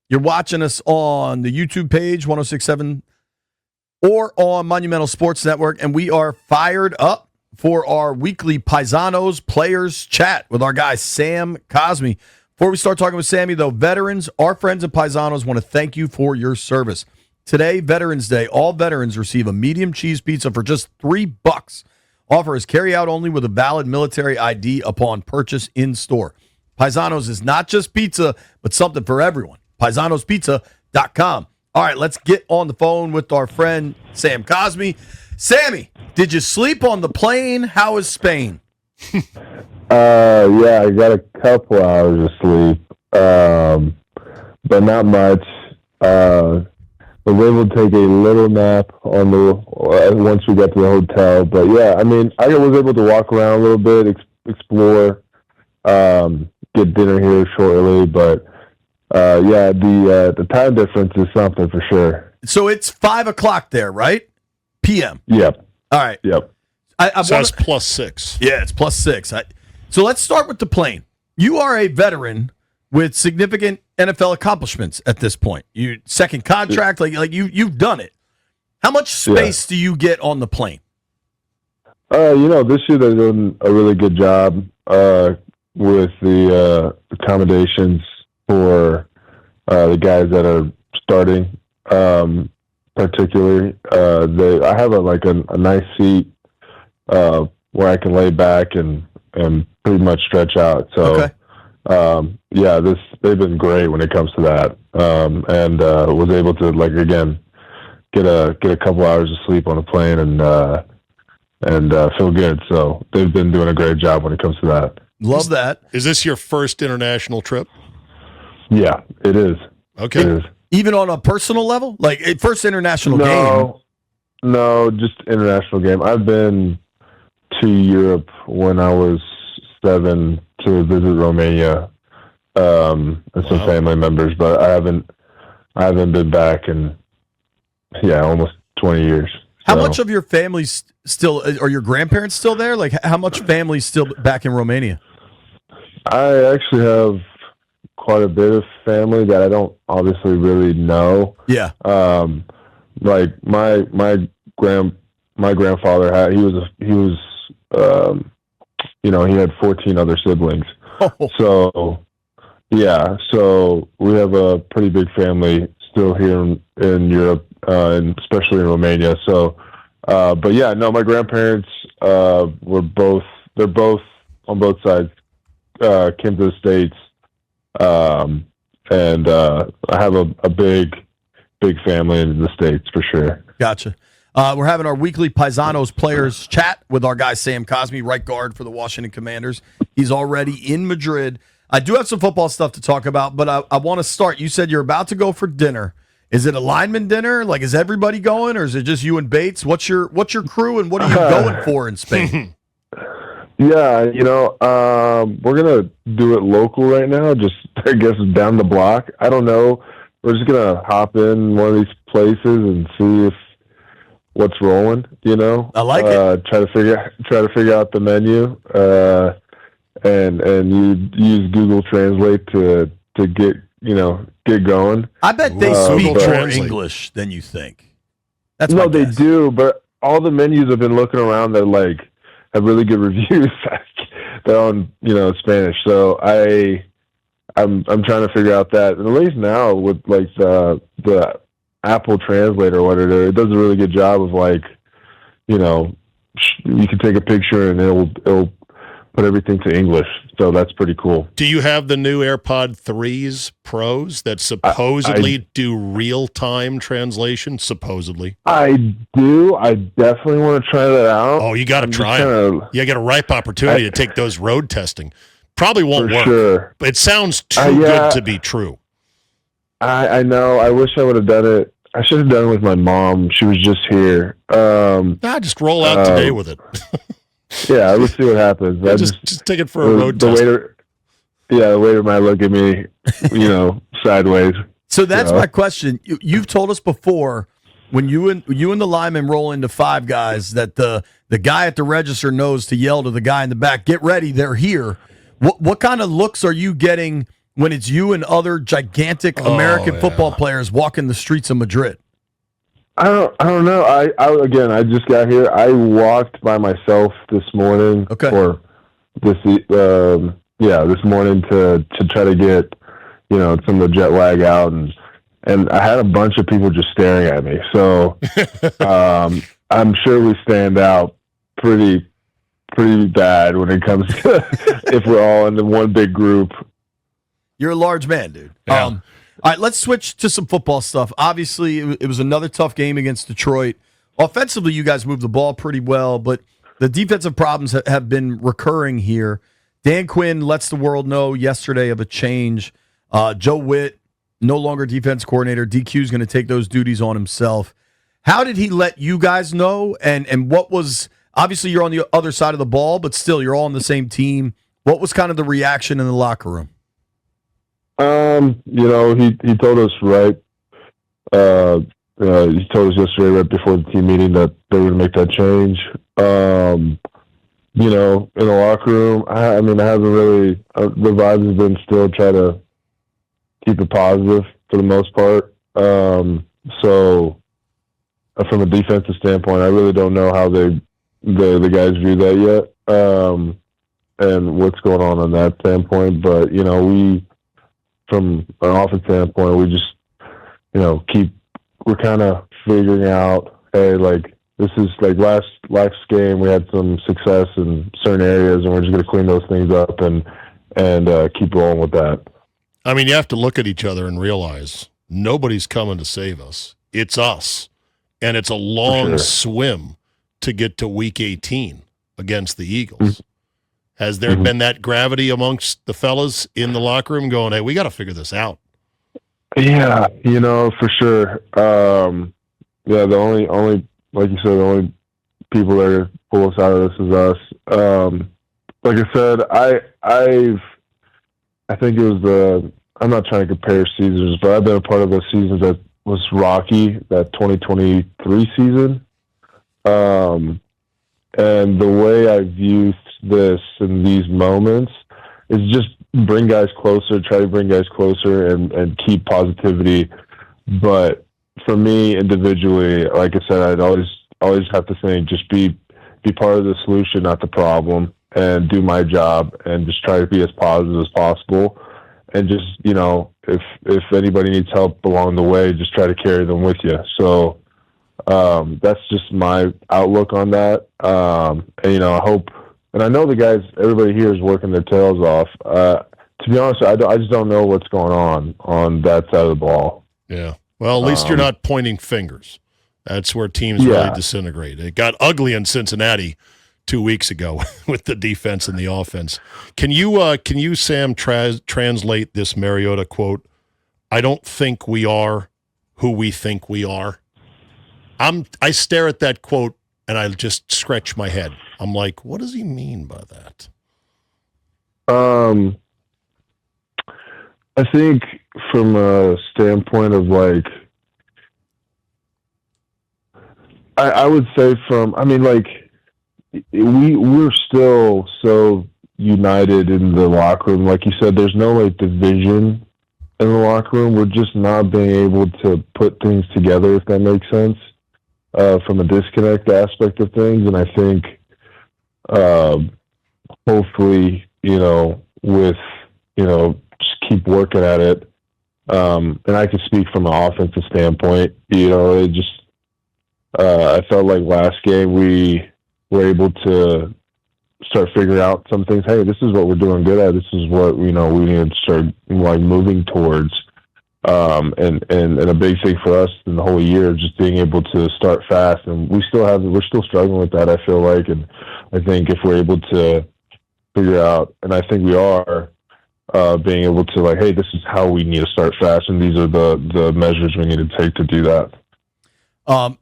You're watching us on the YouTube page, 1067, or on Monumental Sports Network, and we are fired up for our weekly Paisanos Players Chat with our guy, Sam Cosmi. Before we start talking with Sammy, though, veterans, our friends at Paisanos want to thank you for your service. Today, Veterans Day, all veterans receive a medium cheese pizza for just $3. Offer is carry out only with a valid military ID upon purchase in store. Paisanos is not just pizza, but something for everyone. Paisanospizza.com. All right, let's get on the phone with our friend Sam Cosmi. Sammy, did you sleep on the plane? How is Spain? Yeah, I got a couple hours of sleep, but not much. Was able to take a little nap on once we got to the hotel. But yeah, I mean, I was able to walk around a little bit, explore, get dinner here shortly, but. Yeah, the time difference is something for sure. So it's 5 o'clock there, right? PM. Yep. All right. Yep. That's +6. Yeah, it's +6. So let's start with the plane. You are a veteran with significant NFL accomplishments at this point. You second contract, like you've done it. How much space do you get on the plane? This year they're doing a really good job with the accommodations for the guys that are starting, particularly. I have a nice seat where I can lay back and pretty much stretch out. So, they've been great when it comes to that, and was able to again get a couple hours of sleep on the plane and feel good. So they've been doing a great job when it comes to that. Love that. Is this your first international trip? Yeah, it is. Okay. It is. Even on a personal level? Like, first international game? No, just international game. I've been to Europe when I was 7 to visit Romania and some family members, but I haven't been back in, almost 20 years. How much of your family's still, are your grandparents still there? Like, how much family's still back in Romania? I actually have quite a bit of family that I don't obviously really know. Yeah. Like my grandfather he had 14 other siblings. Oh. So we have a pretty big family still here in Europe, and especially in Romania. So, but yeah, no, my grandparents they're both on both sides came to the States. And I have a big family in the States for sure. Gotcha. We're having our weekly Paisanos Players Chat with our guy Sam Cosmi, right guard for the Washington Commanders. He's already in Madrid. I do have some football stuff to talk about, but I want to start. You said you're about to go for dinner. Is it a lineman dinner? Like, is everybody going, or is it just you and Bates? What's your crew, and what are you going for in Spain? Yeah, we're going to do it local right now, just, I guess, down the block. I don't know. We're just going to hop in one of these places and see what's rolling, I like it. Try to figure out the menu, and you use Google Translate to get going. I bet they speak more English than you think. That's my guess. They do, but all the menus I've been looking around that have really good reviews. They're on, Spanish. So I'm trying to figure out that. And at least now with the Apple Translator or whatever, it does a really good job of you can take a picture and it'll put everything to English. So that's pretty cool. Do you have the new AirPod 3s Pros that supposedly do real-time translation? Supposedly. I do. I definitely want to try that out. Oh, you got to try it. You got a ripe opportunity to take those road testing. Probably won't work. Sure. But it sounds too good to be true. I know. I wish I would have done it. I should have done it with my mom. She was just here. Just roll out today with it. Yeah, let's see what happens. Just take it for a road test. The waiter might look at me, sideways. So that's my question. You've told us before when you and the lineman roll into five guys that the guy at the register knows to yell to the guy in the back, "Get ready, they're here." What kind of looks are you getting when it's you and other gigantic American football players walking the streets of Madrid? I don't know. I just got here. I walked by myself this morning. Okay. Or this morning to try to get, some of the jet lag out, and I had a bunch of people just staring at me. So I'm sure we stand out pretty bad when it comes to if we're all in the one big group. You're a large man, dude. Yeah. All right, let's switch to some football stuff. Obviously, it was another tough game against Detroit. Offensively, you guys moved the ball pretty well, but the defensive problems have been recurring here. Dan Quinn lets the world know yesterday of a change. Joe Witt, no longer defense coordinator. DQ is going to take those duties on himself. How did he let you guys know? And what was, obviously you're on the other side of the ball, but still you're all on the same team. What was kind of the reaction in the locker room? He told us he told us yesterday right before the team meeting that they were going to make that change. In the locker room, I haven't really, the vibes have been still try to keep it positive for the most part. So from a defensive standpoint, I really don't know how the guys view that yet. And what's going on that standpoint. But, from an offense standpoint, we just, we're kind of figuring out, hey, like, this is like last game, we had some success in certain areas, and we're just going to clean those things up and keep rolling with that. I mean, you have to look at each other and realize nobody's coming to save us. It's us. And it's a long swim to get to week 18 against the Eagles. Mm-hmm. Has there been that gravity amongst the fellas in the locker room going, hey, we got to figure this out? Yeah, for sure. The only, like you said, the only people that pull us out of this is us. Like I said, I think it was I'm not trying to compare seasons, but I've been a part of a season that was rocky, that 2023 season. And the way I view this in these moments is just bring guys closer, try to bring guys closer and keep positivity. But for me individually, like I said, I'd always have to think, just be part of the solution, not the problem, and do my job and just try to be as positive as possible. And just, if anybody needs help along the way, just try to carry them with you. So that's just my outlook on that. And, I hope, and I know the guys, everybody here is working their tails off. To be honest, I just don't know what's going on that side of the ball. Yeah. Well, at least you're not pointing fingers. That's where teams really disintegrate. It got ugly in Cincinnati 2 weeks ago with the defense and the offense. Can you Sam, translate this Mariota quote? I don't think we are who we think we are. I stare at that quote and I just scratch my head. I'm like, what does he mean by that? I think from a standpoint of like, I would say we're still so united in the locker room. Like you said, there's no like division in the locker room. We're just not being able to put things together, if that makes sense, from a disconnect aspect of things. And I think hopefully, with, just keep working at it. And I can speak from an offensive standpoint, it just, I felt like last game we were able to start figuring out some things. Hey, this is what we're doing good at. This is what, we need to start like moving towards. And a big thing for us in the whole year, just being able to start fast. And we're still struggling with that, I feel like. And I think if we're able to figure out, and I think we are, being able to like, hey, this is how we need to start fast. And these are the measures we need to take to do that.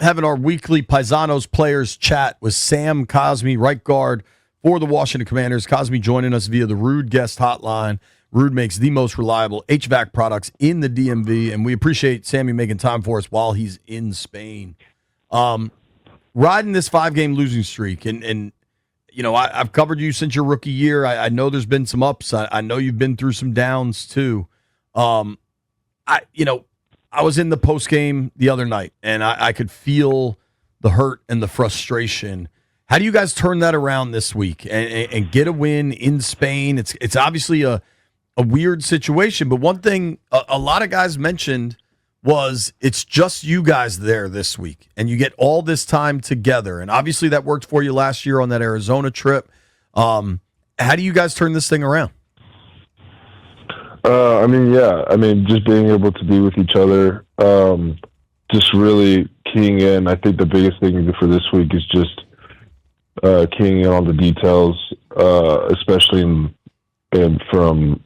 Having our weekly Paisanos players chat with Sam Cosmi, right guard for the Washington Commanders. Cosmi joining us via the Rude Guest Hotline. Rude makes the most reliable HVAC products in the DMV, and we appreciate Sammy making time for us while he's in Spain. Riding this 5-game losing streak, and I've covered you since your rookie year. I know there's been some ups. I know you've been through some downs too. I was in the post game the other night, and I could feel the hurt and the frustration. How do you guys turn that around this week and get a win in Spain? It's obviously a weird situation, but one thing a lot of guys mentioned was it's just you guys there this week, and you get all this time together. And obviously that worked for you last year on that Arizona trip. How do you guys turn this thing around? Just being able to be with each other, just really keying in. I think the biggest thing for this week is just keying in on the details, especially from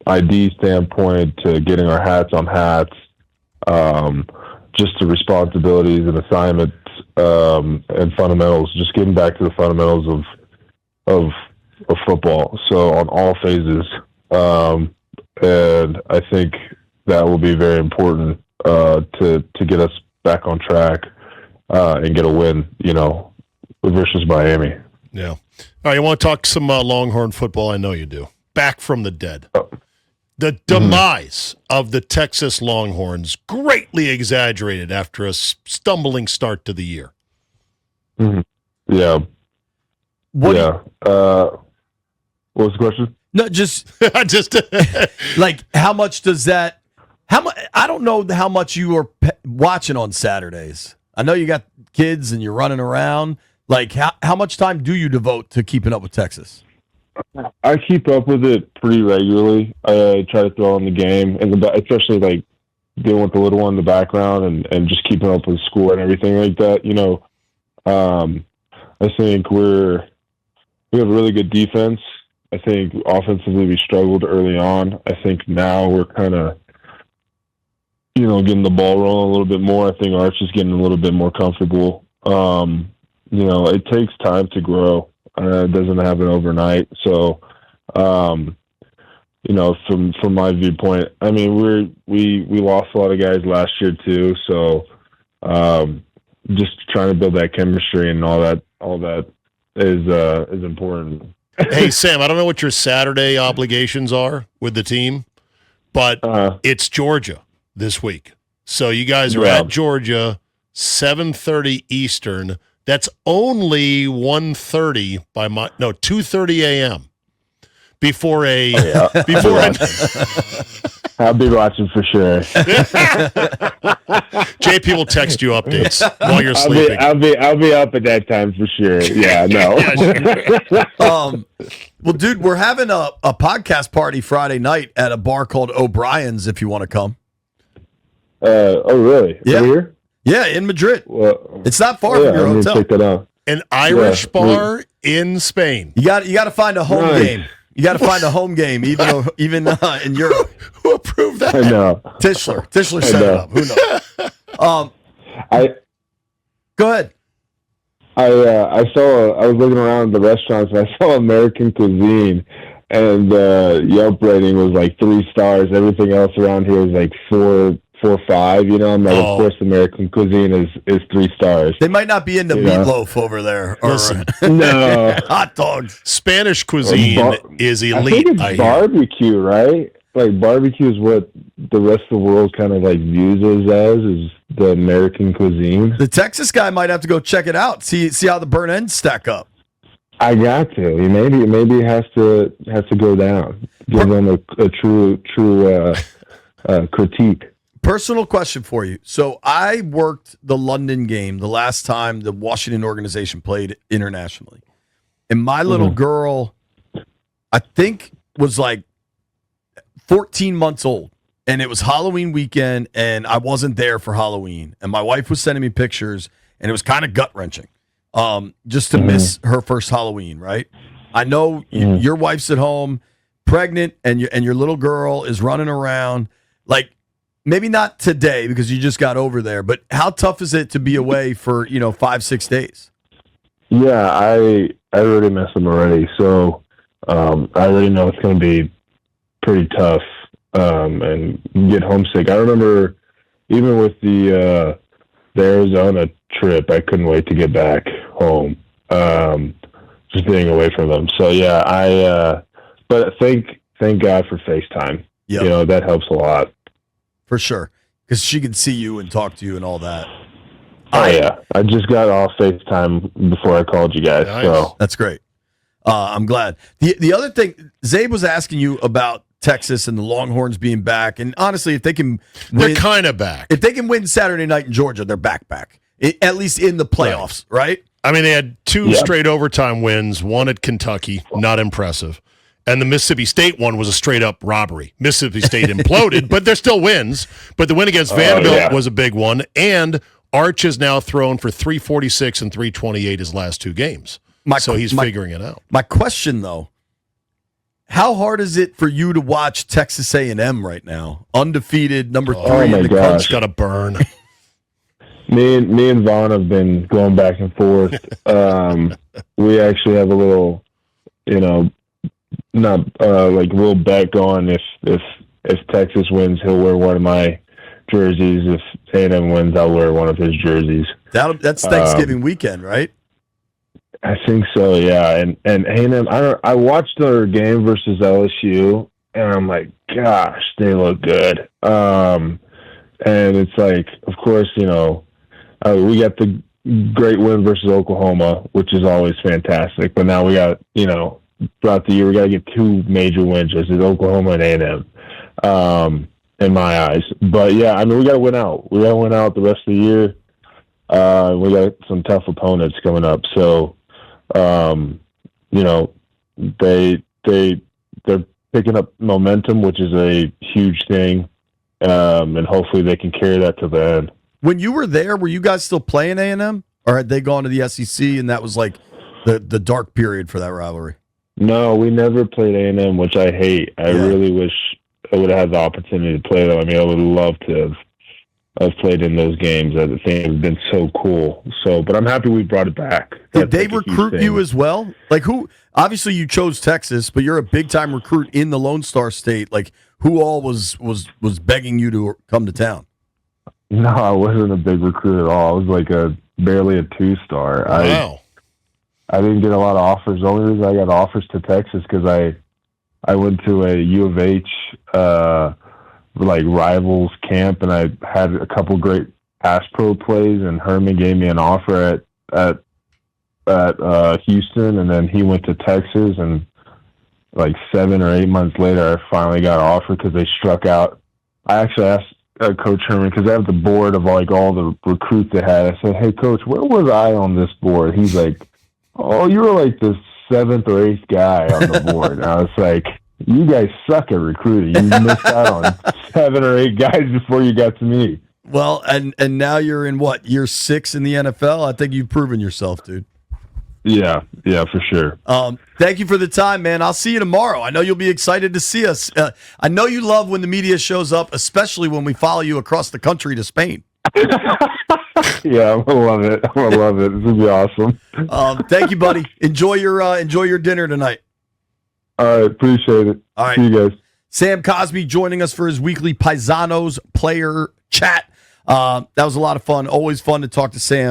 ID standpoint to getting our hats on hats, just the responsibilities and assignments and fundamentals. Just getting back to the fundamentals of football. So on all phases. And I think that will be very important to get us back on track and get a win, versus Miami. Yeah. All right, you want to talk some Longhorn football? I know you do. Back from the dead. The demise of the Texas Longhorns greatly exaggerated after a stumbling start to the year. Yeah. What was the question? No, just like how much does that? I don't know how much you are watching on Saturdays. I know you got kids and you're running around. Like how much time do you devote to keeping up with Texas? I keep up with it pretty regularly. I try to throw on the game, and especially like dealing with the little one in the background and just keeping up with school and everything like that. I think we have a really good defense. I think offensively we struggled early on. I think now we're kind of, getting the ball rolling a little bit more. I think Arch is getting a little bit more comfortable. It takes time to grow. It doesn't happen overnight. So, from my viewpoint, I mean, we lost a lot of guys last year too. So, just trying to build that chemistry and all that is important. Hey, Sam, I don't know what your Saturday obligations are with the team, but it's Georgia this week. So you guys are at Georgia, 7:30 Eastern. That's only 2:30 a.m. before I'll be watching for sure. JP will text you updates while you're sleeping. I'll be up at that time for sure. Yeah, no. Yeah, sure. Well, dude, we're having a podcast party Friday night at a bar called O'Brien's. If you want to come. Oh, really? Yeah. Over here? Yeah, in Madrid. Well, it's not far from your hotel. Check that out. An Irish bar in Spain. You got to find a home game. You got to find a home game, even in Europe. Who approved that? I know. Tischler set it up. Who knows? Go ahead. I was looking around the restaurants and I saw American cuisine, and Yelp rating was like 3 stars. Everything else around here was like 4 or 5. I'm like, of course, American cuisine is 3 stars. They might not be into meatloaf over there. Listen, no hot dogs. Spanish cuisine is elite. I think it's barbecue, right? Like barbecue is what the rest of the world kind of like views as is the American cuisine. The Texas guy might have to go check it out. See how the burn ends stack up. I got to. Maybe it has to go down. Give them a true critique. Personal question for you. So I worked the London game the last time the Washington organization played internationally. And my little girl, I think, was like 14 months old. And it was Halloween weekend, and I wasn't there for Halloween. And my wife was sending me pictures, and it was kind of gut-wrenching just to miss her first Halloween, right? I know your wife's at home, pregnant, and your little girl is running around. Like, maybe not today because you just got over there, but how tough is it to be away for 5-6 days? Yeah, I already missed them already, so I already know it's going to be pretty tough and get homesick. I remember even with the Arizona trip, I couldn't wait to get back home. just being away from them. So yeah, but thank God for FaceTime. Yep. You know, that helps a lot. For sure. Because she can see you and talk to you and all that. Yeah. I just got off FaceTime before I called you guys. Nice. So That's great. I'm glad. The other thing, Zabe was asking you about Texas and the Longhorns being back. And honestly, if they can They're kind of back. If they can win Saturday night in Georgia, they're back. At least in the playoffs, right? I mean, they had 2 straight overtime wins, one at Kentucky, not impressive. And the Mississippi State one was a straight-up robbery. Mississippi State imploded, but they're still wins. But the win against Vanderbilt was a big one. And Arch has now thrown for 346 and 328 his last 2 games. So he's figuring it out. My question, though, how hard is it for you to watch Texas A&M right now? Undefeated, number 3 in the country. It's got to burn. Me and Vaughn have been going back and forth. We actually have a little, not real bet going. If Texas wins, he'll wear one of my jerseys. If A&M wins, I'll wear one of his jerseys. That's Thanksgiving weekend, right? I think so, yeah. And A&M, I watched their game versus LSU, and I'm like, gosh, they look good. And it's like, of course, we got the great win versus Oklahoma, which is always fantastic. But now we got, throughout the year, we got to get 2 major wins, which is Oklahoma and A&M, in my eyes. But, yeah, I mean, we got to win out. We got to win out the rest of the year. We got some tough opponents coming up. So, they're picking up momentum, which is a huge thing. And hopefully they can carry that to the end. When you were there, were you guys still playing A&M? Or had they gone to the SEC and that was like the dark period for that rivalry? No, we never played A&M, which I hate. I really wish I would have had the opportunity to play them. I mean, I would love to have played in those games. I think it would have been so cool. But I'm happy we brought it back. Did they recruit you as well? Like who? Obviously, you chose Texas, but you're a big-time recruit in the Lone Star State. Like who all was begging you to come to town? No, I wasn't a big recruit at all. I was like barely a 2-star. Wow. I didn't get a lot of offers. The only reason I got offers to Texas because I went to a U of H rivals camp, and I had a couple great pass pro plays, and Herman gave me an offer at Houston, and then he went to Texas, and like 7 or 8 months later, I finally got an offer because they struck out. I actually asked Coach Herman, because I have the board of all the recruits they had. I said, "Hey, Coach, where was I on this board?" He's like, "Oh, you were like the 7th or 8th guy on the board." And I was like, "You guys suck at recruiting. You missed out on 7 or 8 guys before you got to me." Well, and now you're in what, year 6 in the NFL? I think you've proven yourself, dude. Yeah, for sure. Thank you for the time, man. I'll see you tomorrow. I know you'll be excited to see us. I know you love when the media shows up, especially when we follow you across the country to Spain. Yeah, I'm gonna love it. This will be awesome. Thank you, buddy. Enjoy your dinner tonight. All right, appreciate it. All right, see you guys. Sam Cosmi joining us for his weekly Paisanos player chat. That was a lot of fun. Always fun to talk to Sam.